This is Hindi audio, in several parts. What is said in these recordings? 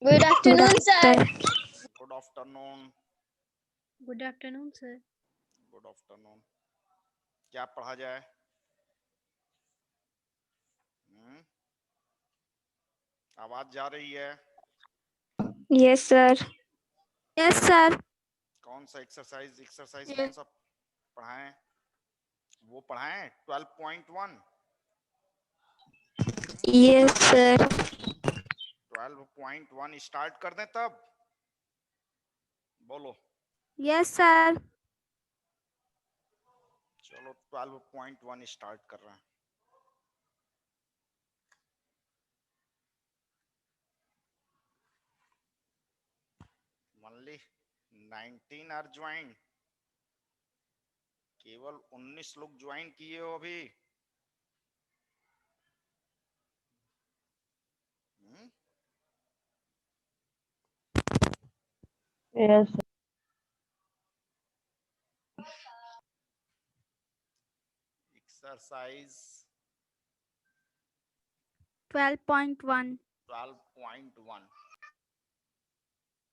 Good afternoon, sir. Good afternoon. Good afternoon, sir. Good afternoon. क्या पढ़ा जाए? आवाज जा रही है? Yes, sir. Yes, sir. कौन सा एक्सरसाइज Yes. कौन सा पढ़ाएं? वो पढ़ाएं 12.1 Yes, sir. 12.1 स्टार्ट कर दें तब बोलो। Yes, sir. चलो 12.1 स्टार्ट कर रहे हैं। ओनली 19 आर ज्वाइन, केवल 19 लोग ज्वाइन किए हो अभी। Yes, sir. Exercise 12.1. 12.1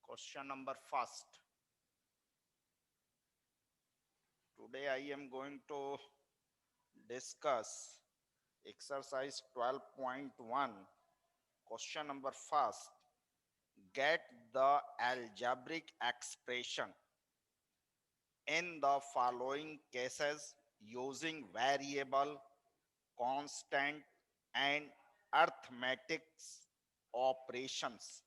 question number first. Today I am going to discuss exercise 12.1 question number first. Get the algebraic expression in the following cases using variable, constant and arithmetic operations.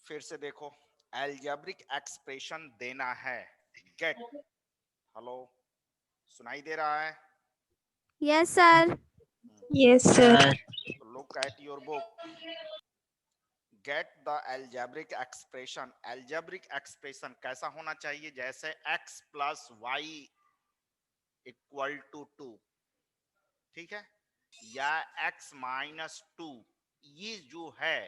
फिर से देखो, algebraic expression देना है। Get, हेलो, सुनाई दे रहा है? Yes, sir. Yes, sir. Look at your book. Get the algebraic expression. Algebraic expression कैसा होना चाहिए? जैसे x plus y equal to 2, ठीक है, या x minus 2। ये जो है,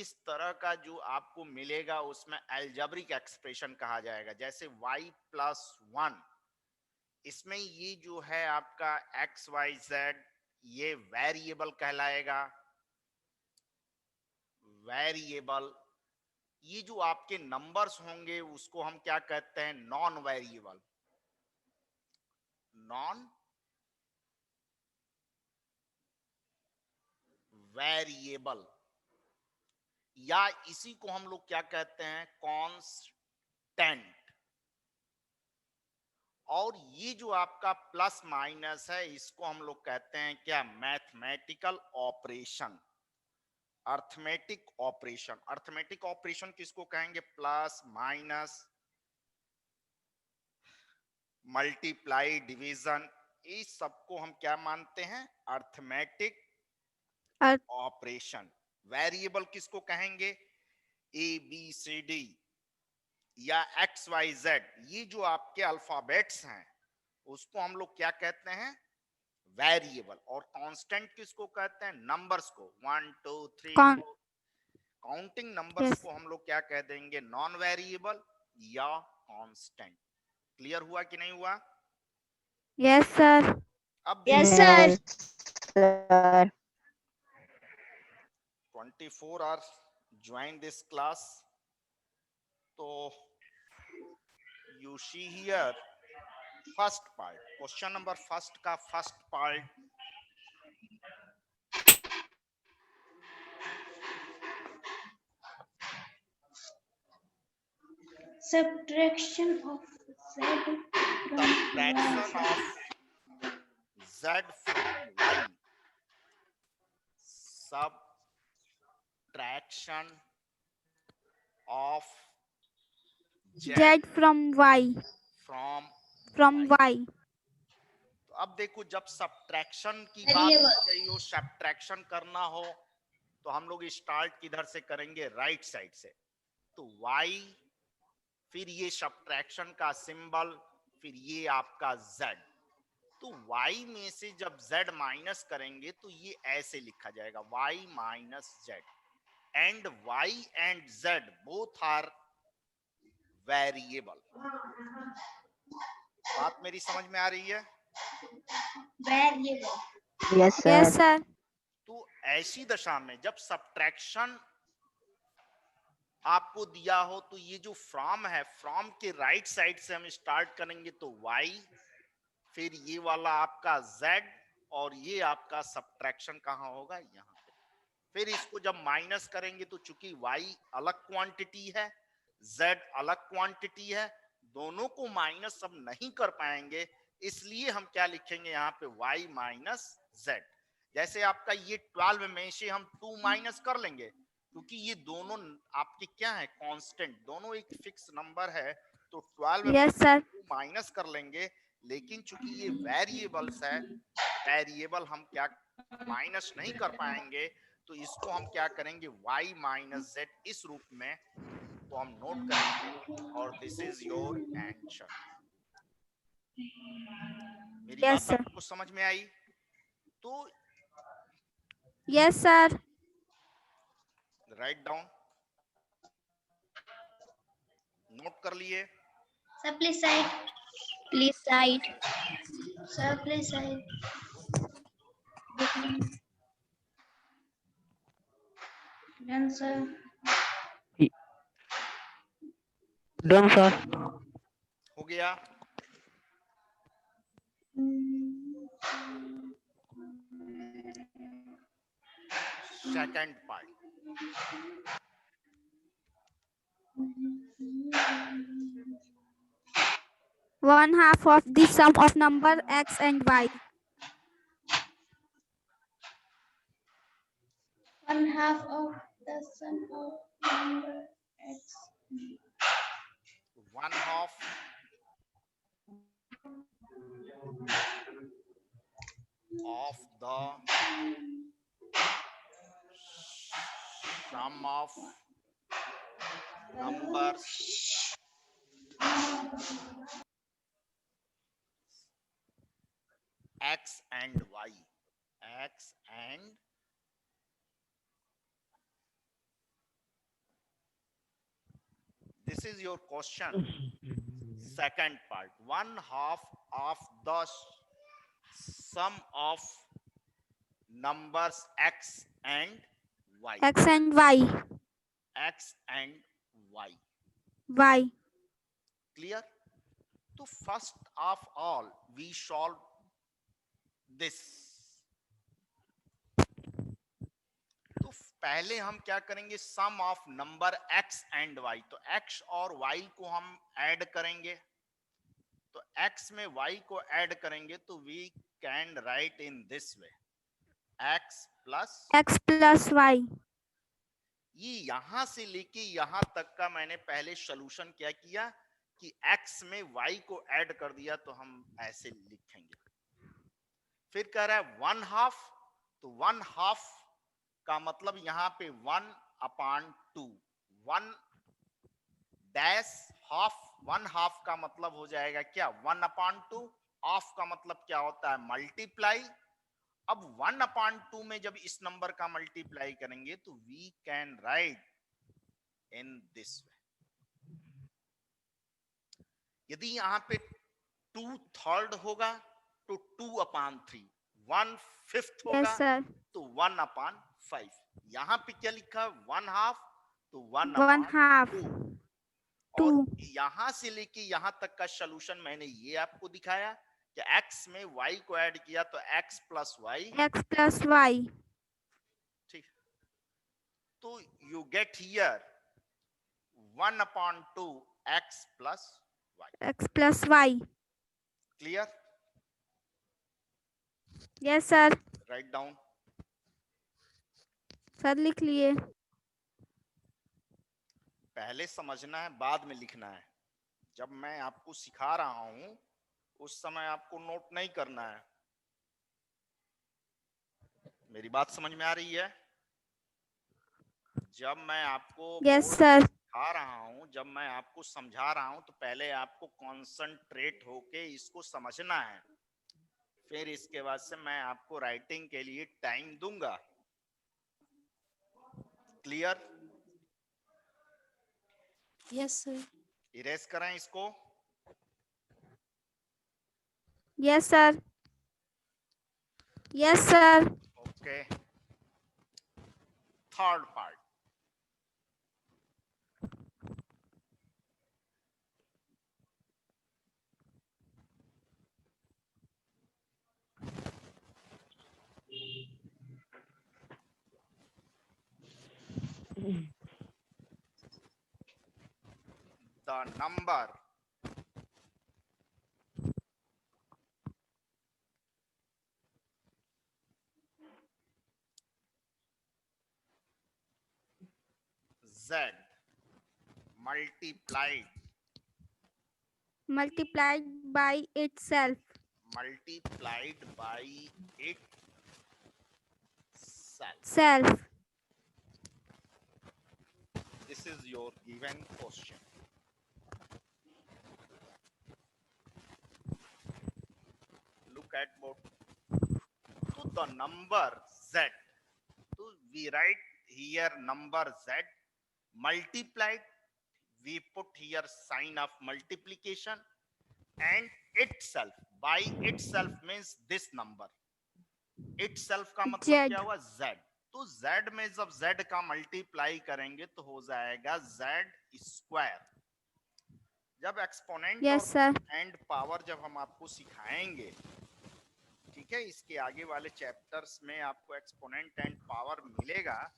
इस तरह का जो आपको मिलेगा उसमें algebraic expression कहा जाएगा। जैसे y plus 1, इसमें ये जो है आपका x y z, ये वेरिएबल कहलाएगा। वेरिएबल, ये जो आपके नंबर्स होंगे उसको हम क्या कहते हैं? Non variable. नॉन वेरिएबल, या इसी को हम लोग क्या कहते हैं? कांस्टेंट। और ये जो आपका प्लस माइनस है, इसको हम लोग कहते हैं क्या? Mathematical operation, arithmetic operation. Arithmetic operation किसको कहेंगे? प्लस माइनस, मल्टीप्लाई, डिवीजन, इस सबको हम क्या मानते हैं? Arithmetic operation. वेरिएबल किसको कहेंगे? ए बी सी डी या एक्स वाई जेड, ये जो आपके अल्फाबेट्स हैं उसको हम लोग क्या कहते हैं? वेरिएबल। और कांस्टेंट किसको कहते हैं? नंबर्स को, 1 2 3 4 काउंटिंग नंबर्स Yes. को हम लोग क्या कह देंगे? नॉन वेरिएबल या कांस्टेंट। क्लियर हुआ कि नहीं हुआ? Yes, sir. अब Yes, sir. Sir. 24 hour join this class, तो you see here first part, question number first का first part. Subtraction of Z Subtraction of Z from Y. Subtraction of Z Z from Y. from From Y. Y. तो अब देखो, जब सब्ट्रैक्शन की बात हो रही हो, सब्ट्रैक्शन करना हो, तो हम लोग स्टार्ट किधर से करेंगे? राइट साइड से। तो y, फिर ये सब्ट्रैक्शन का सिंबल, फिर ये आपका z। तो y में से जब z माइनस करेंगे तो ये ऐसे लिखा जाएगा, y minus z। And y and z both are variable. बात मेरी समझ में आ रही है? variable. Yes, Yes, sir. sir. तो ऐसी दशा में जब सब्ट्रैक्शन आपको दिया हो तो ये जो फ्रॉम है, फ्रॉम के राइट साइड से हम स्टार्ट करेंगे तो y, फिर ये वाला आपका z, और ये आपका सब्ट्रैक्शन कहाँ होगा, यहाँ पे। फिर इसको जब माइनस करेंगे तो चूंकि y अलग क्वांटिटी है, z अलग क्वांटिटी है, दोनों को माइनस अब नहीं कर पाएंगे, इसलिए हम क्या लिखेंगे यहाँ पे y माइनस z। जैसे आपका ये 12 में से हम 2 माइनस कर लेंगे, क्योंकि ये दोनों आपके क्या है, कांस्टेंट, दोनों एक फिक्स नंबर है, तो 12 में Yes, sir. 2 माइनस कर लेंगे। लेकिन चूंकि ये वेरिएबल्स है, वेरिएबल हम क्या माइनस नहीं कर पाएंगे, तो इसको हम क्या करेंगे y माइनस z इस रूप में, तो हम नोट करेंगे, और दिस इज योर आंसर। मेरी Yes, बात sir. आपको समझ में आई? तो Yes, sir. Write down, note कर लिए? Sir, please side. Please side. Sir, please side. Done, sir. Done, sir. हो गया? Second part, One half of the sum of number x and y. 1/2 of the sum of number x. 1/2 of the sum of numbers x and y, x and this is your question. Second part, 1/2 of the sum of numbers x and y, X and y. x and y. Y. Clear? So first of all we solve this. तो पहले हम क्या करेंगे, sum of number x and y, तो x और y को हम ऐड करेंगे, तो x में y को ऐड करेंगे तो we can write in this way, x plus y. ये यहां से लेके यहां तक का मैंने पहले सॉल्यूशन क्या किया कि x में y को ऐड कर दिया, तो हम ऐसे लिखेंगे। फिर कह रहा है 1/2, तो 1/2 का मतलब यहाँ पे 1/2, 1 डैश हाफ, 1/2 का मतलब हो जाएगा क्या 1/2, ऑफ का मतलब क्या होता है मल्टीप्लाई। अब 1/2 में जब इस नंबर का मल्टीप्लाई करेंगे तो we can write in this way. यदि यहाँ पे 2/3 होगा तो 2/3, 1/5 होगा Yes, sir. तो 1/5। यहाँ पे क्या लिखा है 1/2, तो 1/2. 1/2। और यहाँ से लेके यहाँ तक का सॉल्यूशन मैंने ये आपको दिखाया कि x में y को ऐड किया तो x plus y, X plus y. ठीक। तो you get here 1/2 x plus y. X plus y. Clear? Yes, sir. Write down. Sir लिख लिए। पहले समझना है बाद में लिखना है। जब मैं आपको सिखा रहा हूं उस समय आपको नोट नहीं करना है। मेरी बात समझ में आ रही है? जब मैं आपको Yes, sir. सिखा रहा हूं, जब मैं आपको समझा रहा हूं तो पहले आपको कॉन्सेंट्रेट होके इसको समझना है, फिर इसके बाद से मैं आपको राइटिंग के लिए टाइम दूंगा। क्लियर? Yes, sir. इरेज करें इसको। Yes, sir. Yes, sir. Okay. Third part. The number Z multiplied Multiplied by itself. by itself. Self. This is your given question. Look at board. So the number Z. So we write here number Z multiplied. We put here sign of multiplication and itself. By itself means this number. Itself का मतलब Z. क्या हुआ? Z. तो Z में जब Z का मल्टीप्लाई करेंगे तो हो जाएगा Z स्क्वायर। जब exponent Yes, sir. And power जब हम आपको सिखाएंगे, ठीक है, इसके आगे वाले चैप्टर्स में आपको एक्सपोनेंट एंड पावर मिलेगा,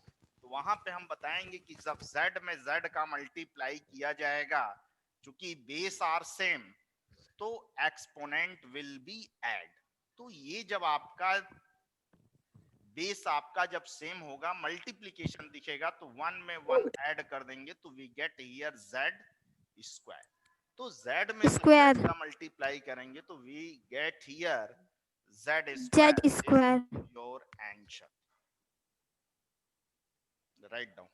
तो वहां पे हम बताएंगे कि जब Z में Z का मल्टीप्लाई किया जाएगा, चूंकि बेस आर सेम, तो एक्सपोनेंट विल बी ऐड। तो ये जब आपका बेस आपका जब सेम होगा, मल्टीप्लीकेशन दिखेगा, तो 1 में 1 ऐड कर देंगे तो we get here Z square. तो Z में Square. Z का मल्टीप्लाई करेंगे तो we get here Z Z square. Your answer. Write down.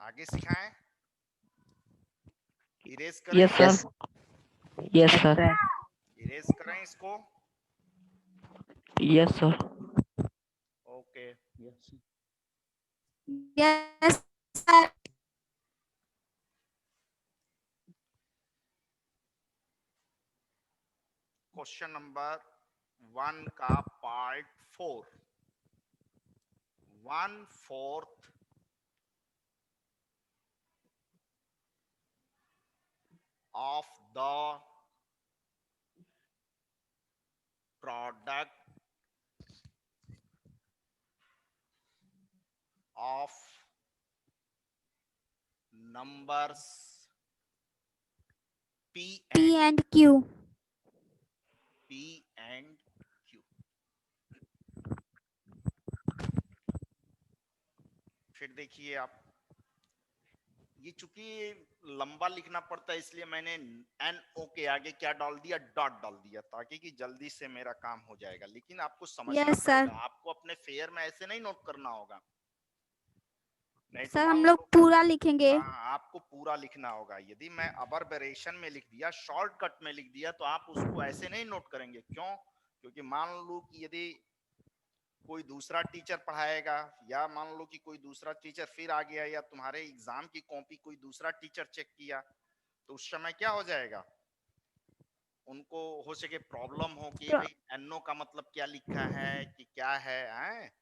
आगे सिखाएं। इरेज करें। Yes, sir. Yes, sir. Erase करें इसको। Yes, sir. Okay. Yes, sir. Question number 1 का part 4। 1/4 of the product of numbers P P and and Q. P and Q। फिर देखिए आप, ये चूंकि लंबा लिखना पड़ता है इसलिए मैंने NO के आगे क्या डाल दिया? डॉट डाल दिया, ताकि कि जल्दी से मेरा काम हो जाएगा। लेकिन आपको समझना Yes, sir. पड़ेगा, आपको अपने फेयर में ऐसे नहीं नोट करना होगा, नहीं तो सर मान हम लो लोग पूरा लिखेंगे। हाँ, आपको पूरा लिखना होगा। यदि मैं अबरबरेशन में लिख दिया, शॉर्टकट में लिख दिया, तो आप उसको ऐसे नहीं नोट करेंगे। क्यों? क्योंकि मान लो कि यदि कोई दूसरा टीचर पढ़ाएगा, या मान लो कि कोई दूसरा टीचर फिर आ गया, या तुम्हारे एग्जाम की कॉपी कोई दूसरा टीचर चेक किया, तो उस समय क्या हो जाएगा? उनको हो सके प्रॉब्लम हो कि भाई NO का मतलब क्या लिखा है कि क्या है?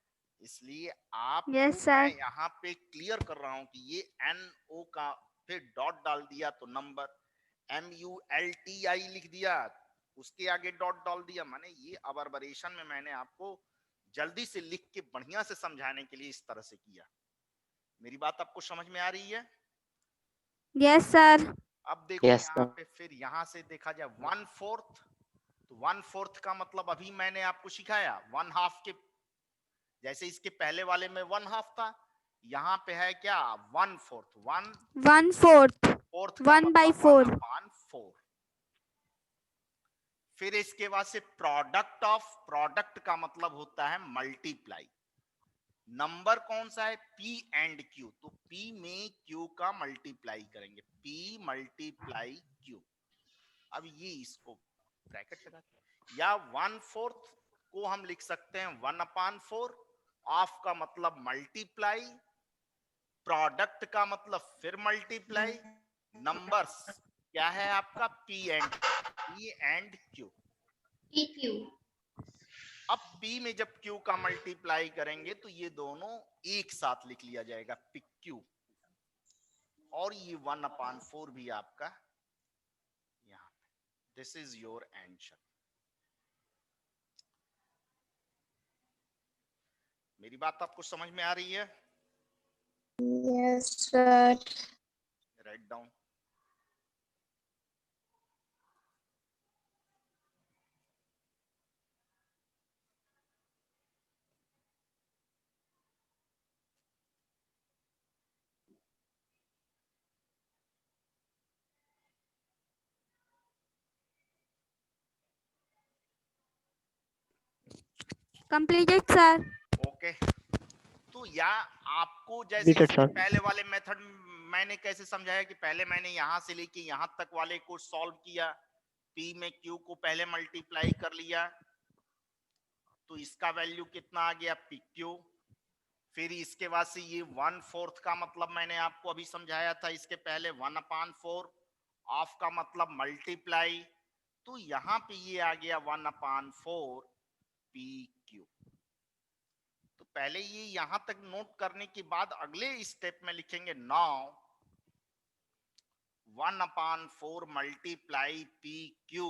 इसलिए आपको Yes, sir. मैं यहाँ पे क्लियर कर रहा हूँ कि ये NO का फिर डॉट डाल दिया तो नंबर MULTI लिख दिया, उसके आगे डॉट डाल दिया, माने ये अबरबरेशन में मैंने आपको जल्दी से लिख के बढ़िया से समझाने के लिए इस तरह से किया। मेरी बात आपको समझ में आ रही है? Yes, sir. अब देखो Yes, यहाँ sir. पे फिर यहाँ से देखा जाए 1/4, तो 1/4 का मतलब अभी मैंने आपको सिखाया 1/2 के, जैसे इसके पहले वाले में 1/2 था, यहाँ पे है क्या? 1/4। 1/4. 1/4 1 by 4. 1/4। फिर इसके बाद से प्रोडक्ट ऑफ, प्रोडक्ट का मतलब होता है मल्टीप्लाई। नंबर कौन सा है? P एंड Q, तो P में Q का मल्टीप्लाई करेंगे, P मल्टीप्लाई Q। अब ये इसको ब्रैकेट लगा या 1/4 को हम लिख सकते हैं 1/4 ऑफ का मतलब मल्टीप्लाई प्रोडक्ट का मतलब फिर मल्टीप्लाई नंबर्स क्या है आपका पी एंड क्यू। PQ. अब P में जब Q का मल्टीप्लाई करेंगे तो ये दोनों एक साथ लिख लिया जाएगा PQ और ये 1/4 भी आपका यहाँ पे। This is your answer. मेरी बात आपको समझ में आ रही है? Yes, sir. Write down. Completed, sir. Okay तो या आपको जैसे Completed, इसके sir. पहले वाले मेथड मैंने कैसे समझाया कि पहले मैंने यहां से लेके यहां तक वाले को सॉल्व किया, P में Q को पहले मल्टीप्लाई कर लिया तो इसका वैल्यू कितना आ गया PQ। फिर इसके बाद से ये 1/4 का मतलब मैंने आपको अभी समझाया था, इसके पहले 1/4 ऑफ का मतलब मल्टीप्लाई, तो यहां पे ये आ गया 1/4 PQ। तो पहले ये यहां तक नोट करने के बाद अगले स्टेप में लिखेंगे नाउ 1/4 मल्टीप्लाई PQ,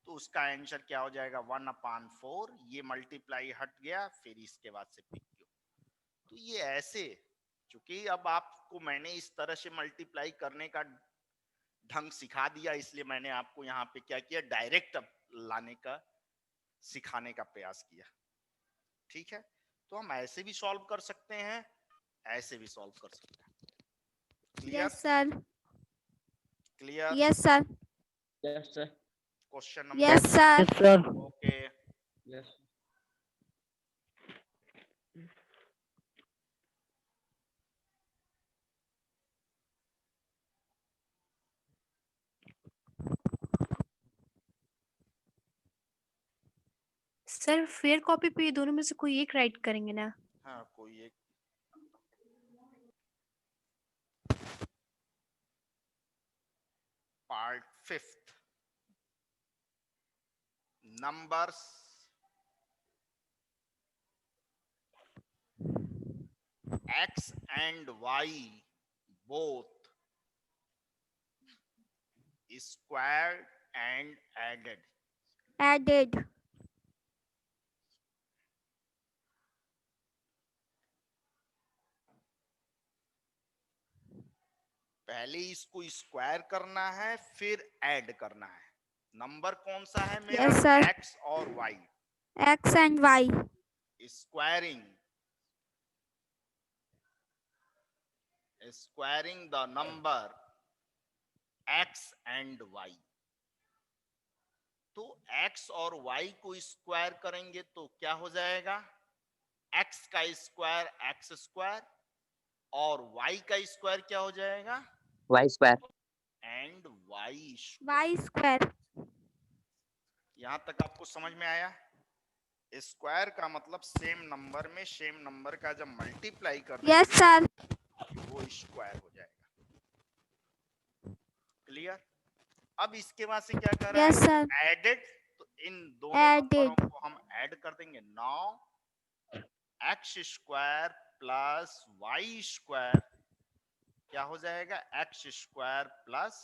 तो उसका आंसर क्या हो जाएगा 1/4, ये मल्टीप्लाई हट गया फिर इसके बाद से PQ। तो ये ऐसे, चूंकि अब आपको मैंने इस तरह से मल्टीप्लाई करने का ढंग सिखा दिया इसलिए मैंने आपको यहाँ पे क्या किया डायरेक्ट लाने का सिखाने का प्रयास किया। ठीक है, तो हम ऐसे भी सॉल्व कर सकते हैं, ऐसे भी सॉल्व कर सकते हैं। Clear? Yes, sir. Clear? Yes, sir. Yes, sir. Question number Yes, sir. Yes, sir. Okay. Yes. Sir fair copy पे ये दोनों में से कोई एक राइट करेंगे ना? हाँ कोई एक। Part 5 numbers x and y both squared and added। Added. पहले इसको स्क्वायर करना है फिर ऐड करना है। नंबर कौन सा है मेरा? Yes, sir. x और y। X and Y. Squaring the number x and y। तो x और y को स्क्वायर करेंगे तो क्या हो जाएगा? x का स्क्वायर x स्क्वायर और y का स्क्वायर क्या हो जाएगा? Y square. And y Y square. यहां तक आपको समझ में आया? स्क्वायर का मतलब सेम नंबर में सेम नंबर का जब मल्टीप्लाई कर देंगे Yes, sir. वो स्क्वायर हो जाएगा। क्लियर? अब इसके बाद से क्या कर रहा Yes, है? sir. एडेड, तो इन दोनों Added. नंबरों को हम ऐड कर देंगे। Now X square plus Y square क्या हो जाएगा? X square plus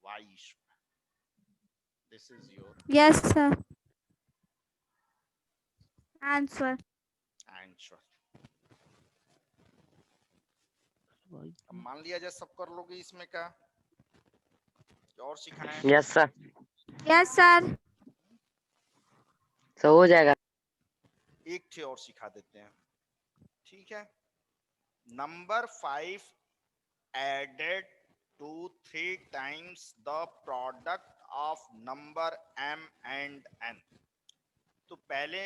Y square. This is your Yes, sir. Answer. Answer. अब मान लिया जाए सब कर लोगे इसमें का, और सिखाएं? Yes, sir. Yes, sir. So हो जाएगा. एक थे और सिखा देते हैं। ठीक है, number 5 added to 3 times the product of number m and n। तो पहले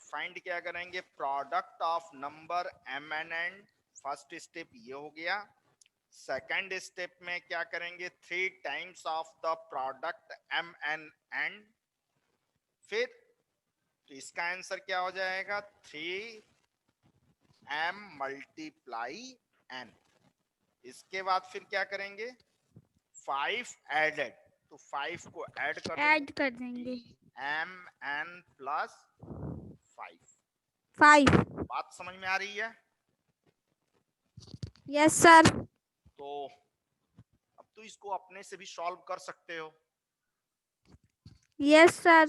फाइंड क्या करेंगे? Product of number m and n। First step ये हो गया। सेकंड स्टेप में क्या करेंगे, 3 times of the product m n n, फिर तो इसका आंसर क्या हो जाएगा, 3m मल्टीप्लाई n। इसके बाद फिर क्या करेंगे, 5 एडेड, तो 5 को ऐड कर ऐड कर देंगे m n प्लस 5। 5। बात समझ में आ रही है? Yes sir. तो अब तो इसको अपने से भी सॉल्व कर सकते हो। Yes sir.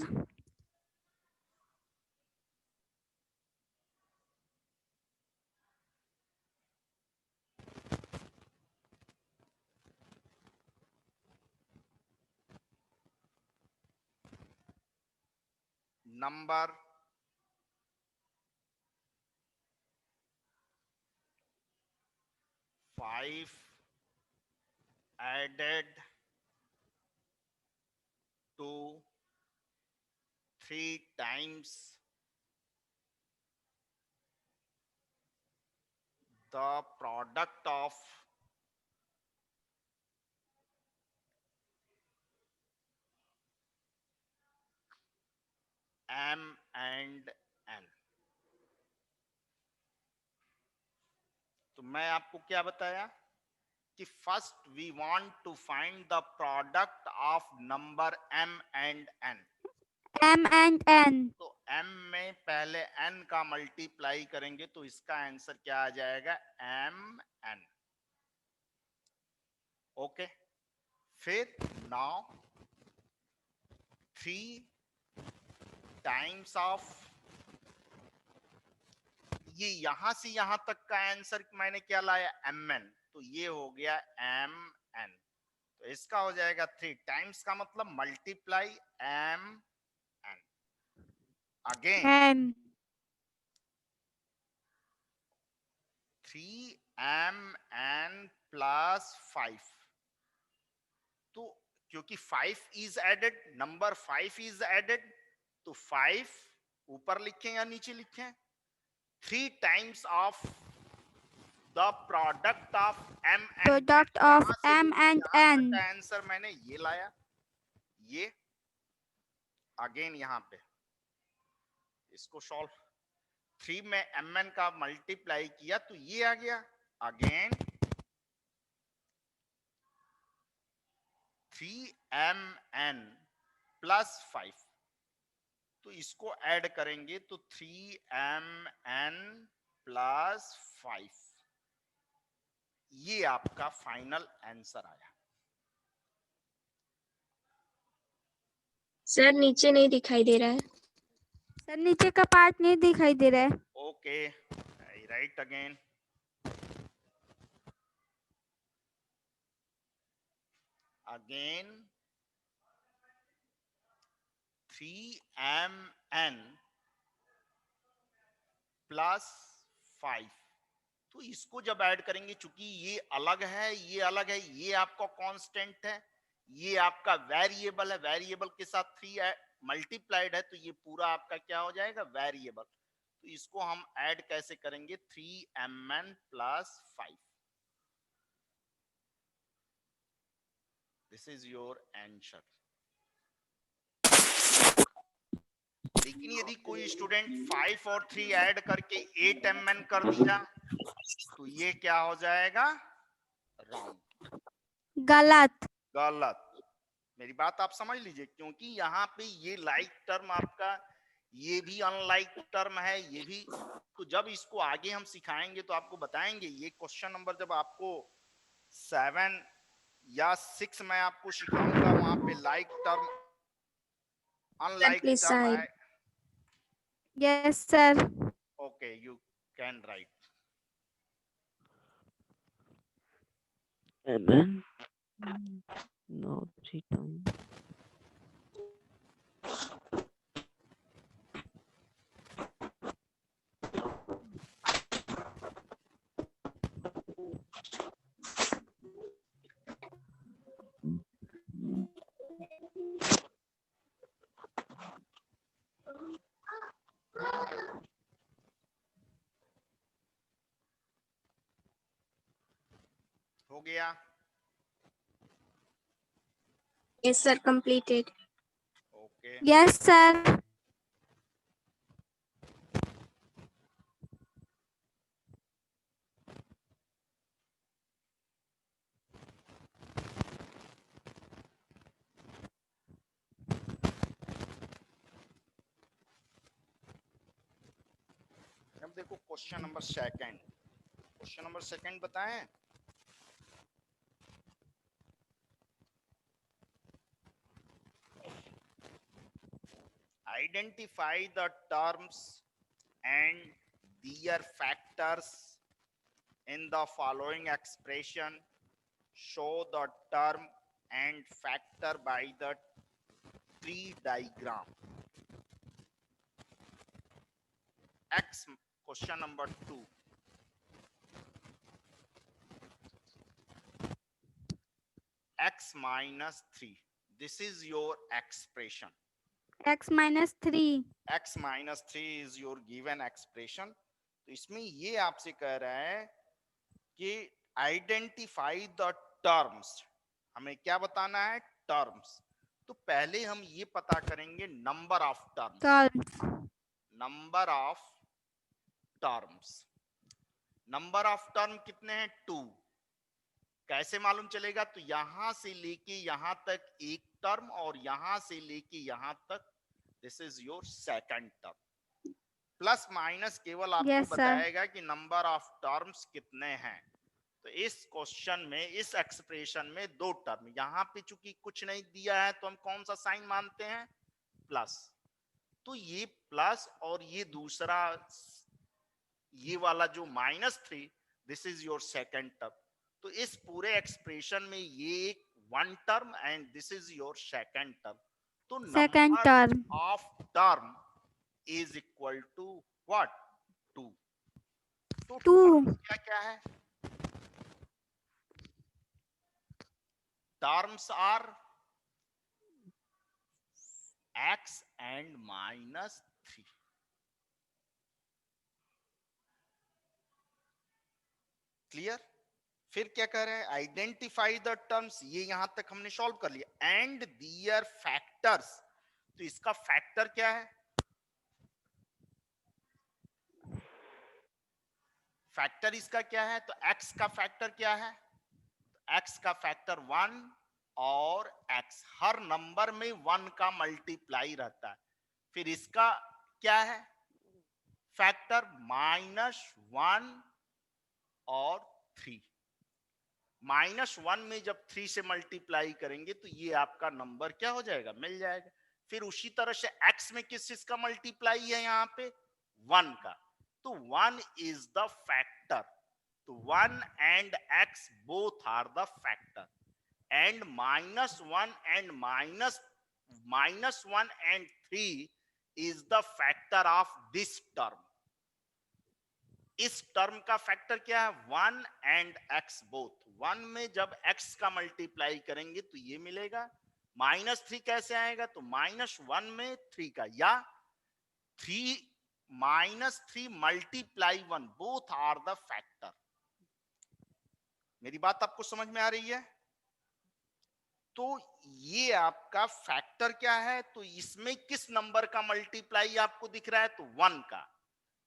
Number 5 added to 3 times the product of m and n। तो मैं आपको क्या बताया कि first we want to find the product of number m and n। M and N। तो m में पहले n का मल्टीप्लाई करेंगे तो इसका आंसर क्या आ जाएगा, m n। ओके, फिर नाउ 3 टाइम्स ऑफ, ये यहां से यहां तक का आंसर मैंने क्या लाया, mn, तो ये हो गया mn। तो इसका हो जाएगा 3 टाइम्स का मतलब multiply mn। Again N 3mn plus 5। तो क्योंकि 5 is added, number 5 is added, तो 5 ऊपर लिखें या नीचे लिखें, 3 times of the product of m and product n। Of यहां से M लेके and यहां N। तक का आंसर मैंने ये लाया, ये अगेन यहां पे इसको सॉल्व, 3 में mn का मल्टीप्लाई किया तो ये आ गया, अगेन 3mn प्लस 5, तो इसको ऐड करेंगे तो 3mn प्लस 5, ये आपका फाइनल आंसर आया। सर नीचे नहीं दिखाई दे रहा है। सर नीचे का पार्ट नहीं दिखाई दे रहा है। Okay, I write again, again 3mn plus 5, तो इसको जब ऐड करेंगे, चूंकि ये अलग है, ये अलग है, ये आपका कांस्टेंट है, ये आपका वेरिएबल है, वेरिएबल के साथ 3 मल्टीप्लाइड है, तो ये पूरा आपका क्या हो जाएगा, वेरिएबल। तो इसको हम ऐड कैसे करेंगे, 3mn plus 5, this is your answer. लेकिन यदि कोई स्टूडेंट 5 और 3 ऐड करके 8mn कर दिया तो ये क्या हो जाएगा, रॉन्ग, गलत। गलत। मेरी बात आप समझ लीजिए, क्योंकि यहाँ पे ये लाइक टर्म आपका, ये भी अनलाइक टर्म है, ये भी, तो जब इसको आगे हम सिखाएंगे तो आपको बताएंगे। ये क्वेश्चन नंबर जब आपको 7 या 6 में आपको सिखाऊंगा, वहां पे like term unlike please term side. है। Yes sir. Okay, you can write. Amen. No, 3 times. हो गया? Yes, sir. Completed. Okay Yes, sir. अब देखो question number second. Question number second बताएं। Identify the terms and their factors in the following expression. Show the term and factor by the tree diagram. X question number 2. X minus 3. This is your expression. X minus 3. X minus 3 is your given expression. तो इसमें ये आपसे कह रहा है कि आइडेंटिफाई द टर्म्स। हमें क्या बताना है? टर्म्स। तो पहले हम ये पता करेंगे number of terms. Terms. Number of terms. Number of term कितने हैं? 2। कैसे मालूम चलेगा? तो यहां से लेके यहां तक एक टर्म और यहां से लेके यहां तक, this is your second term. Plus minus केवल आपको Yes, sir. बताएगा कि नंबर ऑफ टर्म्स कितने हैं। तो इस क्वेश्चन में, इस एक्सप्रेशन में 2 टर्म, यहां पे चूंकि कुछ नहीं दिया है तो हम कौन सा साइन मानते हैं? प्लस। तो ये प्लस और ये दूसरा, ये वाला जो -3, this is your second term. तो इस पूरे एक्सप्रेशन में ये एक 1 term and this is your second term. तो Second number term. Of term is equal to what? 2. तो 2. terms क्या क्या है? Terms are x and -3. Clear? फिर क्या कर रहे हैं? Identify the terms. ये यहां तक हमने सॉल्व कर लिया। And their factors. तो इसका फैक्टर क्या है? फैक्टर इसका क्या है? तो x का फैक्टर क्या है? x का फैक्टर 1 और x, हर नंबर में 1 का मल्टीप्लाई रहता है। फिर इसका क्या है? फैक्टर -1 और 3। -1 में जब 3 से मल्टीप्लाई करेंगे तो ये आपका नंबर क्या हो जाएगा? मिल जाएगा। फिर उसी तरह से x में किस चीज का मल्टीप्लाई है? यहाँ पे 1 का। तो 1 is the factor. तो 1 and x both are the factor. And -1 and 3 is the factor of this term. इस टर्म का फैक्टर क्या है? 1 and x both. 1 में जब x का मल्टीप्लाई करेंगे तो ये मिलेगा। -3 कैसे आएगा? तो -1 में 3 का, या 3 -3 multiply 1, both are the factor. मेरी बात आपको समझ में आ रही है? तो ये आपका फैक्टर क्या है? तो इसमें किस नंबर का मल्टीप्लाई आपको दिख रहा है? तो 1 का।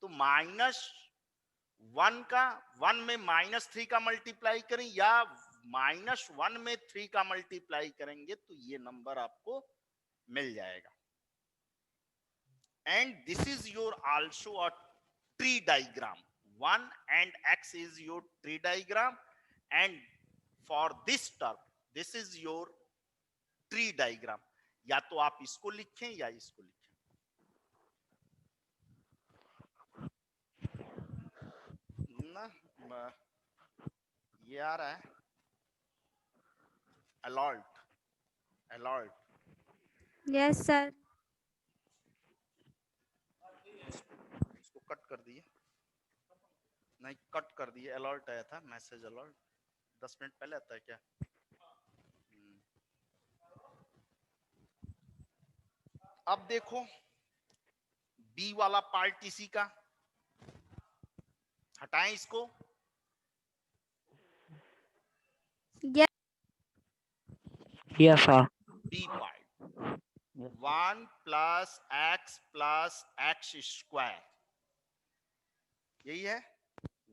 तो -1 का, 1 में -3 का मल्टीप्लाई करें या -1 में 3 का मल्टीप्लाई करेंगे तो ये नंबर आपको मिल जाएगा। And this is your also a tree diagram. 1 and x is your tree diagram, and for this term this is your tree diagram. या तो आप इसको लिखें या इसको लिखें। ना ये आ रहा है अलर्ट, अलर्ट। Yes, sir. इसको कट कर दिए, नहीं कट कर दिए। अलर्ट आया था, मैसेज अलर्ट 10 मिनट पहले आता है क्या? अब देखो बी वाला पार्ट इसी का, हटाएं इसको। Yes. Yes, sir. B part 1 plus x square, यही है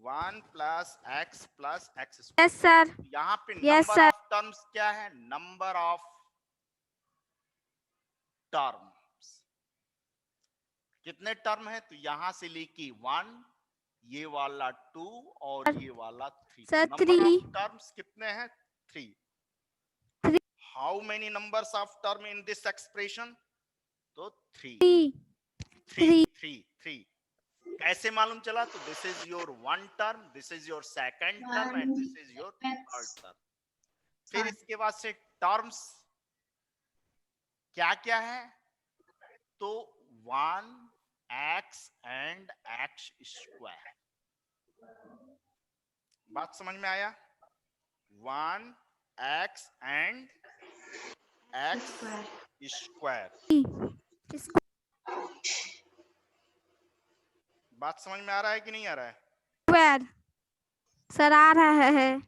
1 plus x square. Yes, sir. यहाँ पे Yes, number sir. Of terms क्या है? नंबर ऑफ टर्म्स कितने टर्म है? तो यहां से लेके 1, ये वाला 2 और ये वाला 3। Sir, number 3. ऑफ टर्म्स कितने हैं? 3। 3. How many numbers of term in this expression? तो 3 3. 3। कैसे मालूम चला? तो this is your one term, this is your second term and this is your third term. फिर इसके बाद से टर्म्स क्या क्या है? तो 1x एंड x स्क्वायर। बात समझ में आया? 1x and x square. बात समझ में आ रहा है कि नहीं आ रहा है? Square. सर आ रहा है।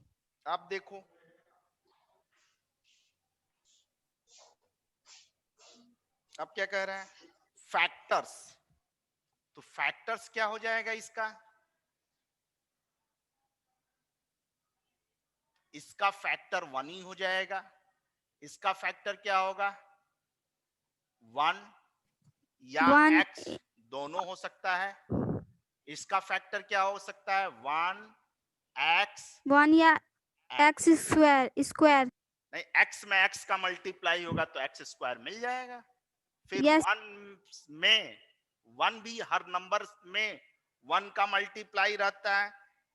आप देखो, अब क्या कह रहे हैं? फैक्टर्स। तो फैक्टर्स क्या हो जाएगा इसका? इसका फैक्टर 1 ही हो जाएगा। इसका फैक्टर क्या होगा? 1 या 1. x, दोनों हो सकता है। इसका फैक्टर क्या हो सकता है? 1x 1 या x square. नहीं, x में x का मल्टीप्लाई होगा तो x स्क्वायर मिल जाएगा। फिर Yes. 1 में 1 भी हर नंबर में 1 का मल्टीप्लाई रहता है,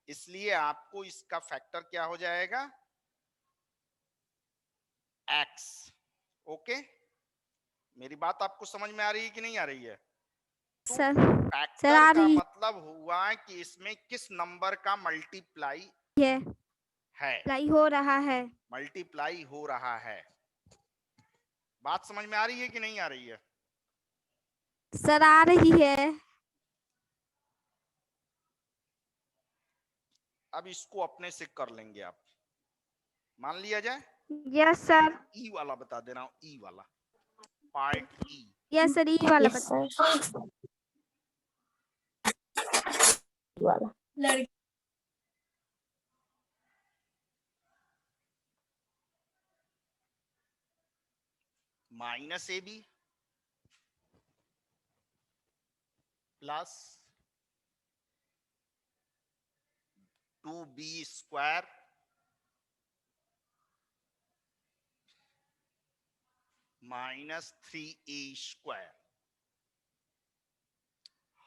इसलिए आपको इसका फैक्टर क्या हो जाएगा? x। ओके, मेरी बात आपको समझ में आ रही है कि नहीं आ रही है? तो सर फैक्टर आ का रही मतलब हुआ कि इसमें किस नंबर का मल्टीप्लाई है। है, लाई हो रहा है। मल्टीप्लाई हो रहा है। बात समझ में आ रही है कि नहीं आ रही है? सर आ रही है। अब इसको अपने से कर लेंगे आप, मान लिया जाए। Yes sir. ई वाला बता दे रहा हूं, ई वाला पार्ट ई। यस सर, ये वाला Yes, बता। sir. Minus a b plus 2b square minus 3a square.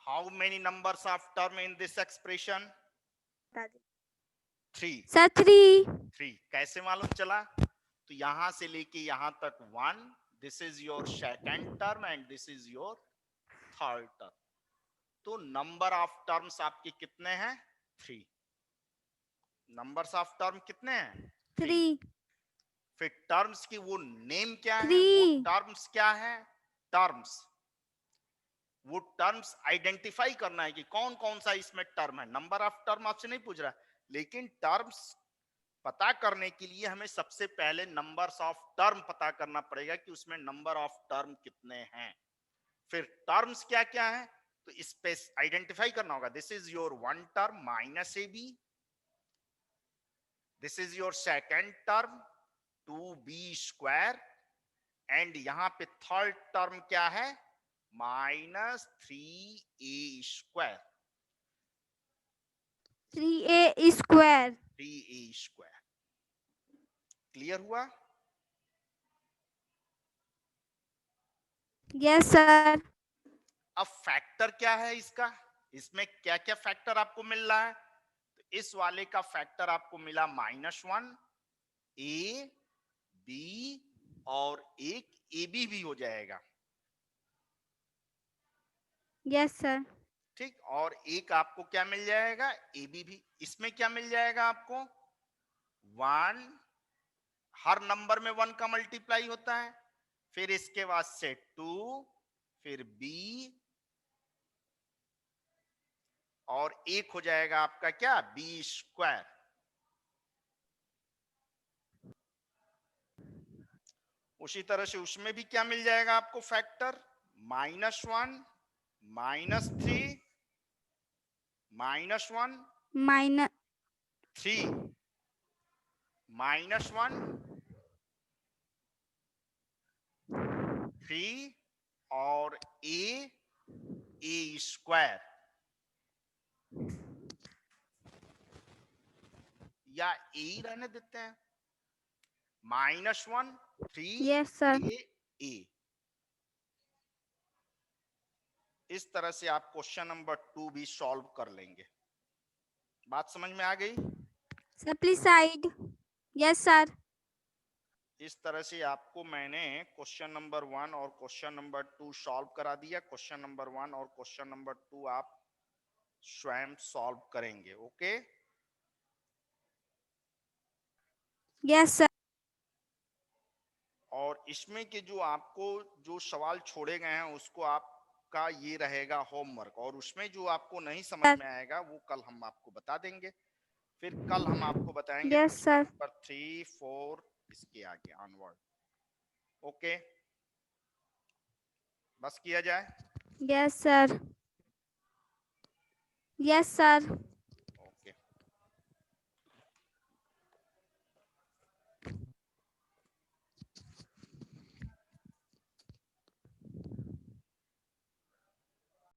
How many numbers of term in this expression? 3। Sir 3. 3 कैसे मालूम चला? तो यहां से लेके यहां तक 1, this is your second term and this is your third term. तो नंबर ऑफ टर्म्स आपके कितने हैं? 3। नंबर्स ऑफ टर्म कितने हैं? 3. फिर टर्म्स की वो नेम क्या है? 3. वो टर्म्स क्या है? टर्म्स, वो टर्म्स आइडेंटिफाई करना है कि कौन कौन सा इसमें टर्म है। नंबर ऑफ टर्म आपसे नहीं पूछ रहा, लेकिन टर्म्स पता करने के लिए हमें सबसे पहले नंबर्स ऑफ टर्म पता करना पड़ेगा कि उसमें नंबर ऑफ टर्म कितने हैं। फिर टर्म्स क्या क्या है तो इस पे आइडेंटिफाई करना होगा। This is your one term minus a b, this is your second term 2b square, and यहां पे थर्ड टर्म क्या है? Minus 3a square. 3a square. 3a square. Clear हुआ? Yes sir. अब फैक्टर क्या है इसका? इसमें क्या क्या फैक्टर आपको मिल रहा है? तो इस वाले का फैक्टर आपको मिला -1, a b और एक ab भी हो जाएगा। Yes sir. ठीक, और एक आपको क्या मिल जाएगा? ab भी। इसमें क्या मिल जाएगा आपको? 1, हर नंबर में 1 का मल्टीप्लाई होता है। फिर इसके बाद से 2, फिर b, और एक हो जाएगा आपका क्या? b square. उसी तरह से उसमें भी क्या मिल जाएगा आपको फैक्टर, -1, -3, -1, minus 3, -1, 3 और a स्क्वायर, या a ही रहने देते हैं, -1, 3 yes sir, a। इस तरह से आप क्वेश्चन नंबर 2 भी सॉल्व कर लेंगे। बात समझ में आ गई? simplified, yes sir, इस तरह से आपको मैंने क्वेश्चन नंबर 1 और क्वेश्चन नंबर 2 सॉल्व करा दिया। क्वेश्चन नंबर 1 और क्वेश्चन नंबर 2 आप स्वयं सॉल्व करेंगे। ओके, yes sir, और इसमें के जो आपको जो सवाल छोड़े गए हैं उसको आपका ये रहेगा होमवर्क, और उसमें जो आपको नहीं समझ में आएगा वो कल हम आपको बता देंगे। फिर कल हम आपको बताएंगे yes sir, नंबर 3, 4 इसके आगे ऑनवर्ड। ओके, बस किया जाए। yes sir, yes sir.